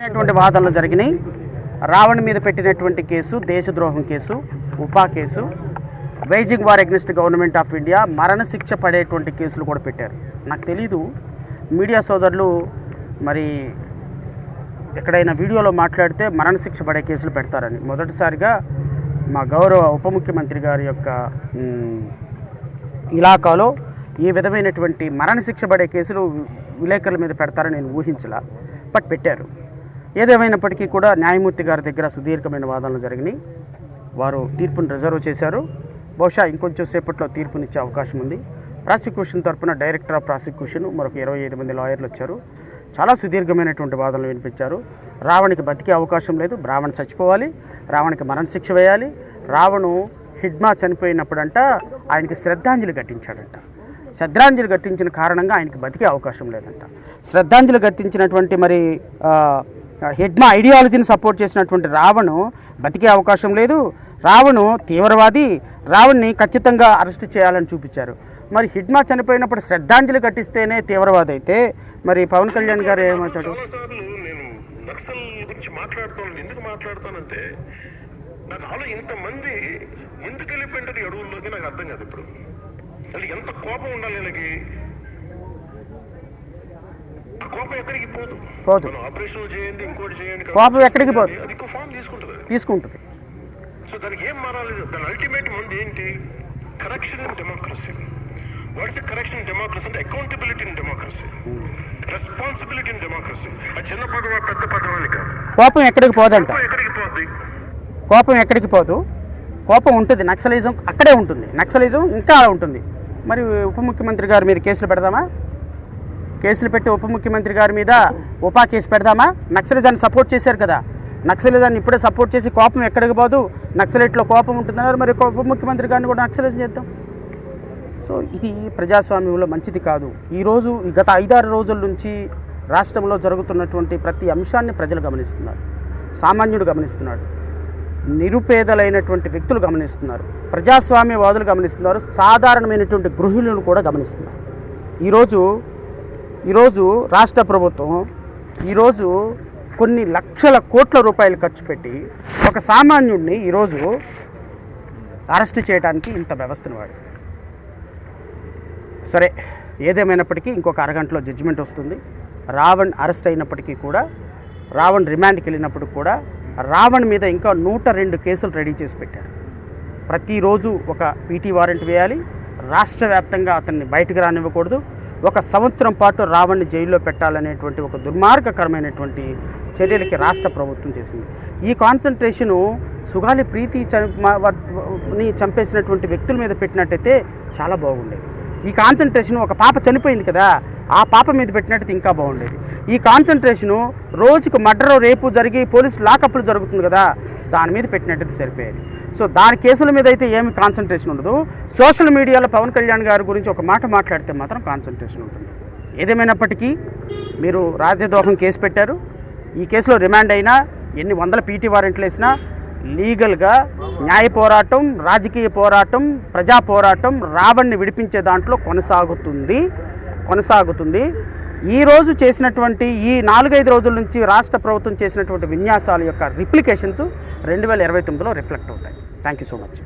వాదనలు జరిగినాయి. రావణ్ మీద పెట్టినటువంటి కేసు దేశద్రోహం కేసు, ఉపా case, waging war against government of India, మరణశిక్ష పడేటువంటి కేసులు కూడా పెట్టారు. నాకు తెలీదు మీడియా సోదరులు మరి ఎక్కడైనా వీడియోలో మాట్లాడితే మరణశిక్ష పడే కేసులు పెడతారని. మొదటిసారిగా మా గౌరవ ఉప ముఖ్యమంత్రి గారి యొక్క ఇలాకాలో ఈ విధమైనటువంటి మరణశిక్ష పడే కేసులు విలేకరుల మీద పెడతారని నేను ఊహించలా, బట్ పెట్టారు. ఏదేమైనప్పటికీ కూడా న్యాయమూర్తి గారి దగ్గర సుదీర్ఘమైన వాదనలు జరిగినాయి. వారు తీర్పును రిజర్వ్ చేశారు. బహుశా ఇంకొంచెం సేపట్లో తీర్పునిచ్చే అవకాశం ఉంది. ప్రాసిక్యూషన్ తరఫున డైరెక్టర్ ఆఫ్ ప్రాసిక్యూషన్ మరొక 25 మంది లాయర్లు వచ్చారు. చాలా సుదీర్ఘమైనటువంటి వాదనలు వినిపించారు. రావణ్కి బతికే అవకాశం లేదు, రావణ్ చచ్చిపోవాలి, రావణ్కి మరణశిక్ష వేయాలి. రావణు హిడ్మా చనిపోయినప్పుడంట ఆయనకి శ్రద్ధాంజలి ఘటించాడంట. శ్రద్ధాంజలి ఘటించిన కారణంగా ఆయనకి బతికే అవకాశం లేదంట. శ్రద్ధాంజలి ఘటించినటువంటి మరి హిడ్మా ఐడియాలజీని సపోర్ట్ చేసినటువంటి రావణు బతికే అవకాశం లేదు. రావణు తీవ్రవాది, రావణ్ని ఖచ్చితంగా అరెస్ట్ చేయాలని చూపించారు. మరి హిడ్మా చనిపోయినప్పుడు శ్రద్ధాంజలి ఘటిస్తేనే తీవ్రవాది అయితే మరి పవన్ కళ్యాణ్ గారు ఏమంటాడు? నేను నక్సల్ గురించి మాట్లాడుతాను. ఎందుకు మాట్లాడతానంటే నాకు ఇంతమంది ఎందుకు వెళ్ళిపోయింటారు అడవుల్లోకి నాకు అర్థం కాదు. ఇప్పుడు అసలు ఎంత కోపం ఉండాలి వీళ్ళకి. ఆ కోపం ఎక్కడికి పోదు. ఆపరేషన్ చేయండి, ఇంకోటి చేయండి, కోపం ఎక్కడికి పోదు, అది ఫామ్ తీసుకుంటుంది. సో దానికి ఏం మారాలి? దాని అల్టిమేట్ ముందు ఏంటి? Correction in democracy. What's a correction in democracy అంటే accountability in democracy, responsibility in democracy. ఆ చిన్న పదవా పెద్ద పదవాన్ని కాదు. కోపం ఎక్కడికి పోదంట. ఎక్కడికి పోద్ది? కోపం ఎక్కడికి పోదు. కోపం ఉంటుంది, నక్సలిజం అక్కడే ఉంటుంది, నక్సలిజం ఇంకా ఉంటుంది. మరి ఉప ముఖ్యమంత్రి గారి మీద కేసులు పెడదామా? కేసులు పెట్టి ఉప ముఖ్యమంత్రి గారి మీద ఉపా కేసు పెడదామా? నక్సలిజాన్ని సపోర్ట్ చేశారు కదా, నక్సలిజాన్ని ఇప్పుడే సపోర్ట్ చేసి కోపం ఎక్కడికి పోదు, నక్సలైట్లో కోపం ఉంటుందన్నారు. మరి ఉప ముఖ్యమంత్రి గారిని కూడా నక్సలిజం చేద్దాం. సో ఇది ప్రజాస్వామ్యంలో మంచిది కాదు. ఈరోజు గత 5-6 రోజుల నుంచి రాష్ట్రంలో జరుగుతున్నటువంటి ప్రతి అంశాన్ని ప్రజలు గమనిస్తున్నారు, సామాన్యుడు గమనిస్తున్నాడు, నిరుపేదలైనటువంటి వ్యక్తులు గమనిస్తున్నారు, ప్రజాస్వామ్యవాదులు గమనిస్తున్నారు, సాధారణమైనటువంటి గృహిణులు కూడా గమనిస్తున్నారు. ఈరోజు రాష్ట్ర ప్రభుత్వం ఈరోజు కొన్ని లక్షల కోట్ల రూపాయలు ఖర్చు పెట్టి ఒక సామాన్యుడిని ఈరోజు అరెస్ట్ చేయడానికి ఇంత వ్యవస్థను వాడు. సరే, ఏదేమైనప్పటికీ ఇంకొక అరగంటలో జడ్జిమెంట్ వస్తుంది. రావణ్ అరెస్ట్ అయినప్పటికీ కూడా, రావణ్ రిమాండ్కి వెళ్ళినప్పుడు కూడా రావణ్ మీద ఇంకా 102 కేసులు రెడీ చేసి పెట్టారు. ప్రతిరోజు ఒక పీటీ వారెంట్ వేయాలి, రాష్ట్ర వ్యాప్తంగా అతన్ని బయటకు రానివ్వకూడదు, 1 సంవత్సరం పాటు రావణ్ని జైల్లో పెట్టాలనేటువంటి ఒక దుర్మార్గకరమైనటువంటి చర్యలకి రాష్ట్ర ప్రభుత్వం చేసింది. ఈ కాన్సన్ట్రేషను సుగాలి ప్రీతి చంపేసినటువంటి వ్యక్తుల మీద పెట్టినట్టయితే చాలా బాగుండేది. ఈ కాన్సన్ట్రేషను ఒక పాప చనిపోయింది కదా, ఆ పాప మీద పెట్టినట్టయితే ఇంకా బాగుండేది. ఈ కాన్సన్ట్రేషను రోజుకు మర్డర్, రేపు జరిగి పోలీసు లాకప్లు జరుగుతుంది కదా, దాని మీద పెట్టినట్టయితే సరిపోయేది. సో దాని కేసుల మీద అయితే ఏమి కాన్సన్ట్రేషన్ ఉండదు. సోషల్ మీడియాలో పవన్ కళ్యాణ్ గారి గురించి ఒక మాట మాట్లాడితే మాత్రం కాన్సన్ట్రేషన్ ఉంటుంది. ఏదేమైనప్పటికీ మీరు రాజద్రోహం కేసు పెట్టారు. ఈ కేసులో రిమాండ్ అయినా, ఎన్ని వందల పీటీ వారెంట్లు వేసినా, లీగల్గా న్యాయ పోరాటం, రాజకీయ పోరాటం, ప్రజా పోరాటం రావణ్ని విడిపించే దాంట్లో కొనసాగుతుంది. ఈరోజు చేసినటువంటి ఈ 4-5 రోజుల నుంచి రాష్ట్ర ప్రభుత్వం చేసినటువంటి విన్యాసాల యొక్క రిప్లికేషన్స్ 2029లో రిఫ్లెక్ట్ అవుతాయి. Thank you so much.